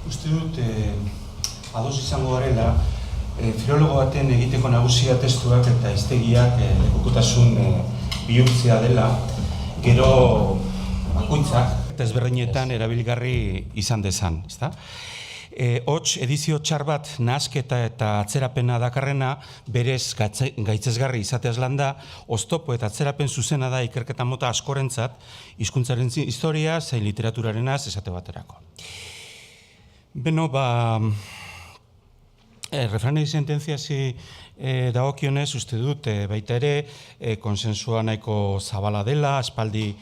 Uste dut, ados izango garela, filologo baten egiteko nagusia testuak eta hiztegiak lekukotasun bihurtzea dela, gero bakoitzak ezberdinetan erabilgarri izan dezan, ezta? Hots, edizio txar bat nahasketa eta atzerapena dakarrena, berez gaitzesgarri izateaz landa, oztopo eta atzerapen zuzena da ikerketa mota askorentzat, hizkuntzaren historia, zein literaturarenaz esate baterako. Beno, refranei sententziasi dagokionez, uste dut, baita ere, konsensua nahiko zabala dela, aspaldi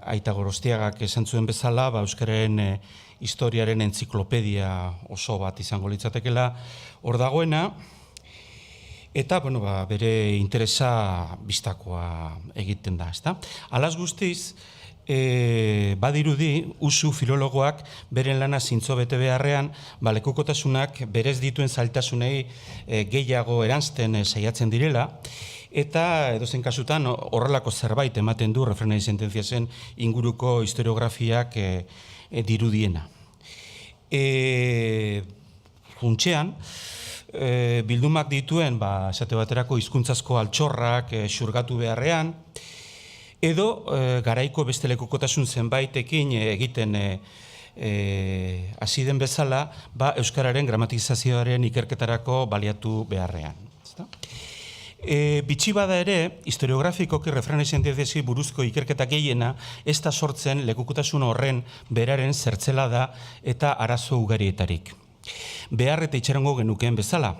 Aita Gorostiagak esan zuen bezala, euskararen historiaren entziklopedia oso bat izango litzatekela hor dagoena, eta bere interesa bistakoa egiten da, ezta? Alaz guztiz, badirudi, usu filologoak beren lana zintzo bete beharrean, lekukotasunak berez dituen zailtasunei gehiago eranzten saiatzen direla, eta edozein kasutan horrelako zerbait ematen du refranei sententziasen inguruko historiografiak dirudiena. Funtsean, bildumak dituen, esate baterako hizkuntzazko altxorrak xurgatu beharrean, edo garaiko beste lekukotasun zenbaitekin egiten hasi den bezala, euskararen gramatizazioaren ikerketarako baliatu beharrean. Bitxi bada ere, historiografikoki refranei sententziasi buruzko ikerketa gehiena ez da sortzen lekukotasun horren beraren zertzela da eta arazo ugarietarik. Behar eta itxarango genukeen bezala.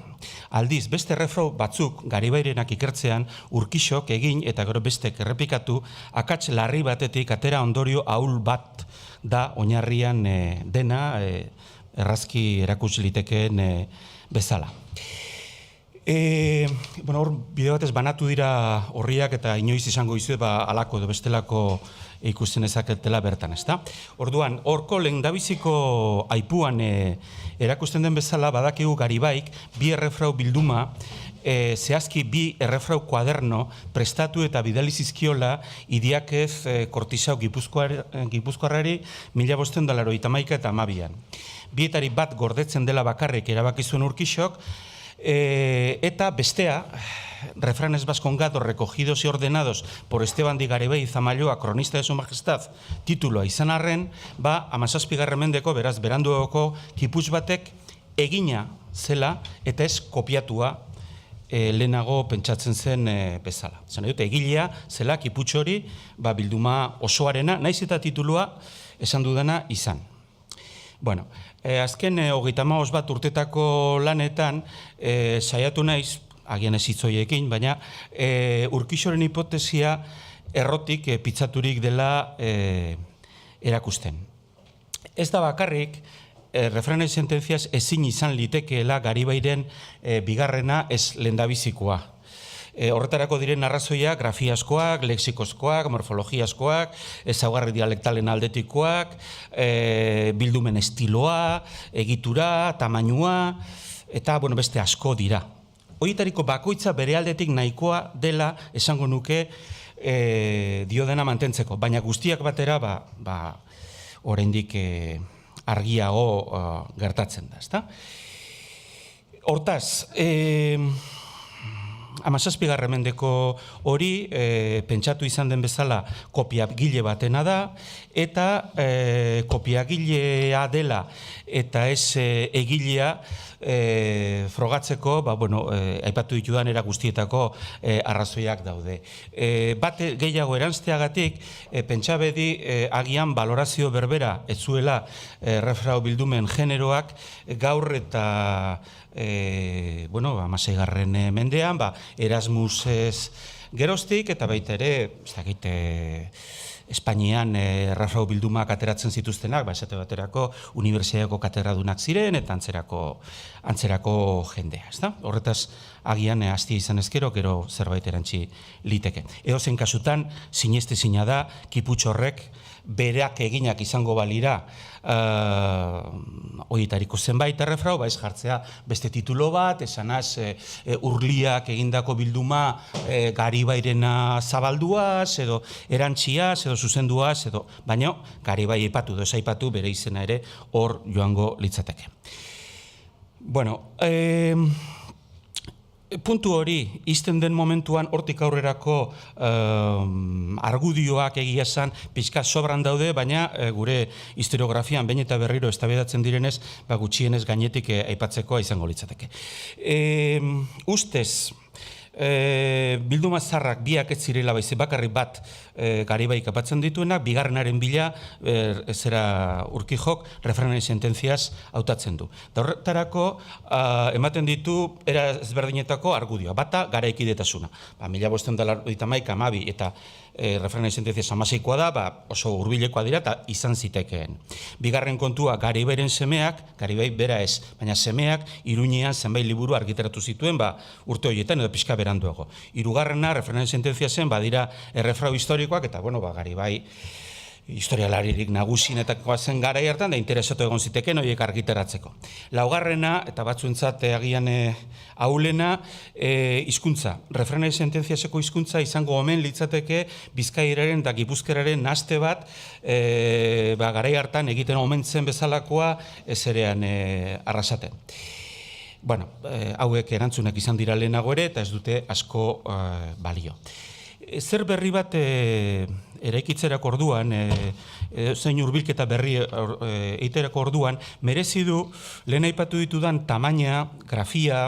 Aldiz, beste refrau batzuk Garibairenak ikertzean Urkixok egin eta gero bestek errepikatu akats larri batetik atera ondorio ahul bat da oinarrian dena errazki erakuts litekeen bezala. Hor, bide batez banatu dira horriak eta inoiz izango izuet alako edo bestelako ikusten ezaketela bertan, ezta? Orduan, horko lehendabiziko aipuan erakusten den bezala badakigu Garibaik bi errefrau bilduma, zehazki bi errefrau kuaderno prestatu eta bidali zizkiola Idiakez Kortisau Gipuzkoarrari 1581 eta 12an. Bietari bat gordetzen dela bakarrik erabaki zuen Urkixok, eta bestea, refranes vascongados recogidos y ordenados por Esteban de Garibay y Zamalloa, cronista de su majestad, tituloa izan arren, 17. mendeko, beraz, beranduoko kiputz batek egina zela eta ez kopiatua lehenago pentsatzen zen bezala. Zena dut, egilea zela kiputz hori bilduma osoarena, naiz eta titulua esan dudana izan. Bueno, azken 35 bat urtetako lanetan saiatu naiz, agian ez hitzoiekin, baina Urkixoren hipotesia errotik pitzaturik dela erakusten. Ez da bakarrik, refranei sententziaz ezin izan litekeela Garibairen bigarrena ez lehendabizikoa. Horretarako diren arrazoiak grafiaskoak, lexikozkoak, morfologiaskoak, ezaugarri dialektalen aldetikoak, bildumen estiloa, egitura, tamainua, eta beste asko dira. Horietariko bakoitza bere aldetik nahikoa dela esango nuke diodena mantentzeko, baina guztiak batera oraindik argiago gertatzen da, ezta? Hortaz, 17. mendeko hori pentsatu izan den bezala kopiagile batena da, eta kopiagilea dela eta ez egilea frogatzeko, aipatu ditudan era guztietako arrazoiak daude. Bat gehiago eranzteagatik, pentsabedi agian balorazio berbera ez zuela refrau bildumen generoak gaur eta 16. mendean, Erasmus geroztik, eta baita ere, ez dakit, Espainian refrau bildumak ateratzen zituztenak, esate baterako unibertsitateko katedradunak ziren, eta antzerako jendea, ezta? Horretaz, agian hastia izan ezkero, gero zerbait erantzi liteke. Edozein kasutan, sinestezina da, kiputz horrek berak eginak izango balira horietariko zenbait errefrau, ez jartzea beste titulo bat, esanaz Urliak egindako bilduma Garibairena zabalduaz, edo erantziaz, edo zuzenduaz, edo baina Garibai aipatu, edo ez aipatu bere izena ere hor joango litzateke. Bueno, puntu hori, izten den momentuan hortik aurrerako argudioak egia esan pixka sobran daude, baina gure historiografian behin eta berriro eztabaidatzen direnez, gutxienez gainetik aipatzeko izango litzateke. Ustez, bilduma zaharrak biak ez zirela baizik bakarrik bat Garibaik aipatzen dituenak, bigarrenaren bila zera Urquijok refrenen sententziaz hautatzen du. Da horretarako ematen ditu era ezberdinetako argudioa. Bata garaikidetasuna. 1592 eta refrenen sententziaz 16koa da, oso hurbilekoa dira eta izan zitekeen. Bigarren kontua Garibairen semeak, Garibai bera ez, baina semeak Iruñean zenbait liburu argitaratu zituen urte horietan edo pixka beranduago. Hirugarrena refrenen sententzia zen badira errefrau historikoak eta Garibai historialaririk nagusienetakoa zen garai hartan da interesatu egon ziteken horiek argitaratzeko. Laugarrena eta batzuentzat agian ahulena hizkuntza. Refrenen sententziazeko hizkuntza izango omen litzateke Bizkaieraren eta Gipuzkeraren nahaste bat garai hartan egiten omen zen bezalakoa ezerean arrasaten. Bueno, hauek erantzunak izan dira lehenago ere eta ez dute asko balio. Zer berri bat eraikitzerako orduan, zein hurbilketa berri eiterako orduan, merezi du lehen aipatu ditudan tamaina, grafia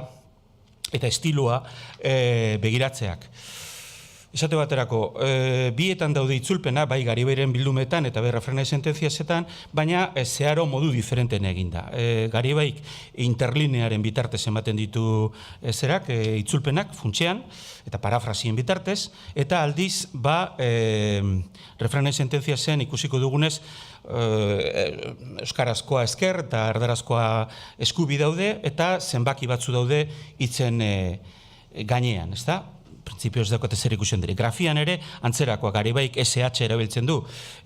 eta estiloa begiratzeak. Esate baterako, bietan daude itzulpena, bai Garibairen bildumetan eta bai refrenen sententziazetan, baina zeharo modu diferenten eginda. Garibaik interlinearen bitartez ematen ditu zerak, itzulpenak funtsean, eta parafrasien bitartez, eta aldiz, refrenen sententziazen ikusiko dugunez, euskarazkoa esker eta erdarazkoa eskubi daude, eta zenbaki batzu daude hitzen gainean, ezta? Printzipioz daukate zer ikusten dira. Grafian ere, antzerakoa Garibaik SH erabiltzen du,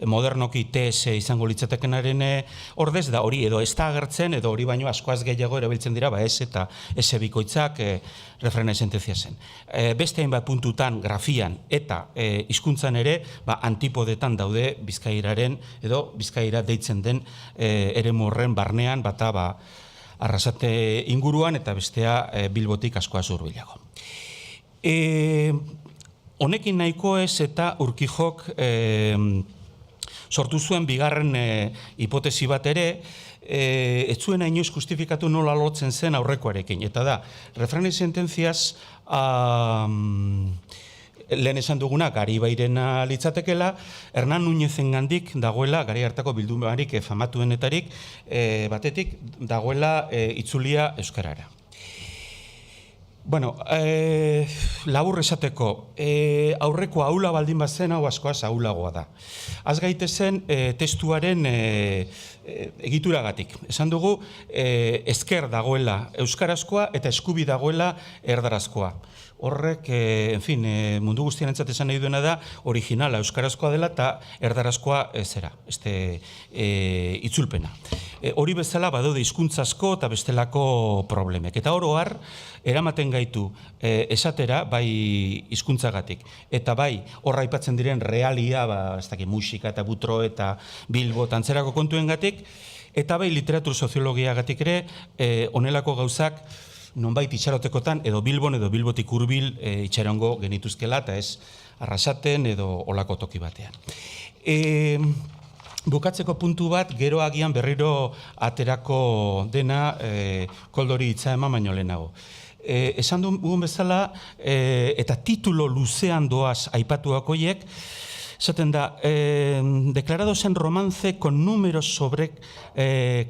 modernoki TS izango litzatekenaren ordez, da hori edo ez da agertzen, edo hori baino askoaz gehiago erabiltzen dira, S eta S bikoitzak refrenen sententzia zen. Beste hainbat puntutan grafian eta hizkuntzan ere, antipodetan daude Bizkairaren, edo Bizkaira deitzen den eremu horren barnean, bata Arrasate inguruan eta bestea Bilbotik askoaz hurbilago. Honekin nahiko ez eta Urquijok sortu zuen bigarren hipotesi bat ere, ez zuen inoiz justifikatu nola lotzen zen aurrekoarekin. Eta da, refrenen sententziaz lehen esan duguna Garibairena litzatekela, Hernan Núñezengandik dagoela, garai hartako bildumarik famatuenetarik, batetik dagoela itzulia euskarara. Bueno, labur esateko, aurreko ahula baldin bazen, hau askoaz ahulagoa da. Az gaitezen testuaren egituragatik. Esan dugu, ezker dagoela euskarazkoa eta eskubi dagoela erdarazkoa. Horrek, mundu guztien entzat esan nahi duena da, originala euskarazkoa dela eta erdarazkoa zera, itzulpena. Hori bezala badaude hizkuntzasko eta bestelako problemek. Eta oro har, eramaten gaitu esatera, bai hizkuntzagatik, eta bai horra aipatzen diren realia, musika eta butro eta Bilbo eta antzerako kontuengatik, eta bai literatur soziologiagatik ere, honelako gauzak, nonbait itxarotekotan, edo Bilbon edo Bilbotik hurbil itxarongo genituzkela, eta ez Arrasaten edo olako toki batean. Bukatzeko puntu bat, gero agian berriro aterako dena Koldori hitza eman baino lehenago. Esan dugun bezala, eta titulo luzean doaz aipatuak horiek, esaten da, declarados en romance con números sobre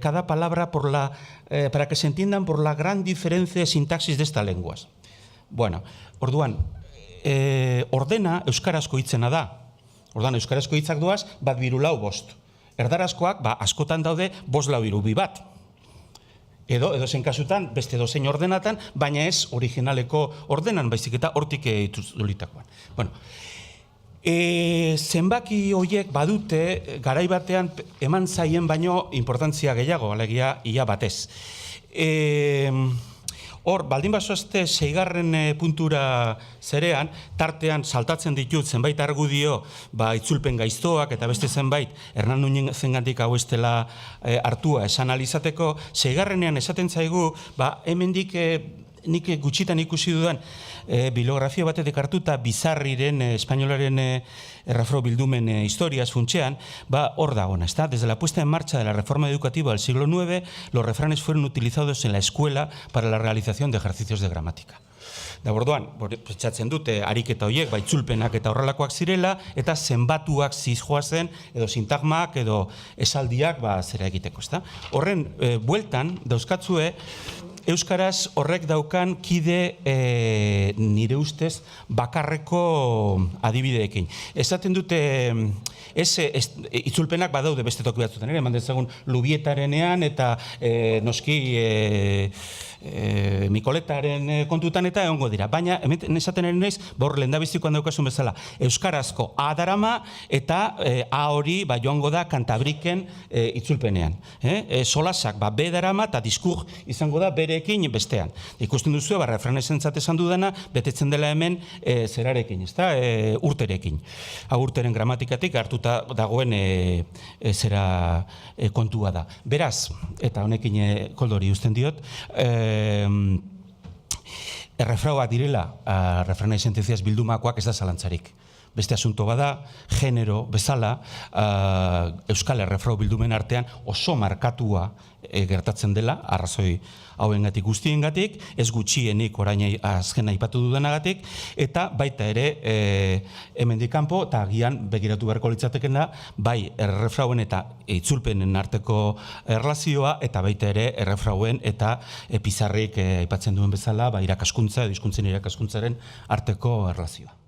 cada palabra para que se entiendan por la gran diferencia de sintaxis de estas lenguas. Bueno, orduan, ordena euskarazko hitzena da. Orduan, euskarazko hitzak doaz, bat biru lau bost. Erdarazkoak, askotan daude, bost lau hiru bi bat. Edo zen kasutan, beste dozein ordenatan, baina ez originaleko ordenan, baizik eta hortik ituzulitakoan. Bueno, Zenbaki horiek badute garai batean eman zaien baino importantzia gehiago, alegia ia batez. Hor, baldin bazoazte 6. puntura zerean, tartean saltatzen ditut zenbait argudio itzulpen gaiztoak eta beste zenbait Hernan Nuñez zengandik hau estela hartua esan alizateko, 6. esaten zaigu, hemendik nik gutxitan ikusi dudan bibliografia batetik hartuta Bizarriren, espainolaren errafrau bildumen historias funtsean, hor dagoena, ¿está? Desde la puesta en marcha de la reforma educativa del siglo IX, los refranes fueron utilizados en la escuela para la realización de ejercicios de gramática. Da orduan, pentsatzen dute ariketa horiek, itzulpenak eta horrelakoak zirela, eta zenbatuak zijoazen, edo sintagmak, edo esaldiak, zera egiteko, ezta? Horren, bueltan, dauzkatzue, euskaraz horrek daukan kide nire ustez bakarreko adibideekin. Esaten dute, itzulpenak badaude beste toki batzutan ere, eman dezagun Lubietarenean eta noski Mikoletaren kontutan eta egongo dira. Baina, esaten ere naiz, lehendabizikoan daukasun bezala, euskarazko A darama eta A hori joango da Kantabriken itzulpenean. Solasak B darama eta diskur izango da bereekin bestean. Ikusten duzu, refranesentzat esan dudana, betetzen dela hemen zerarekin, urterekin. Urteren gramatikatik hartuta dagoen zera kontua da. Beraz, eta honekin koldori uzten diot, errefrauak direla, refranai sententziaz bildumakoak ez da zalantzarik. Beste asunto bada, genero bezala, euskal errefrau bildumen artean oso markatua gertatzen dela, arrazoi hauengatik guztiengatik, ez gutxienik orain azken aipatu dudanagatik, eta baita ere hemendik kanpo, eta agian begiratu beharko litzateken da, bai errefrauen eta itzulpenen arteko erlazioa, eta baita ere errefrauen eta Pizarrik aipatzen duen bezala, irakaskuntza, hizkuntzen irakaskuntzaren arteko erlazioa.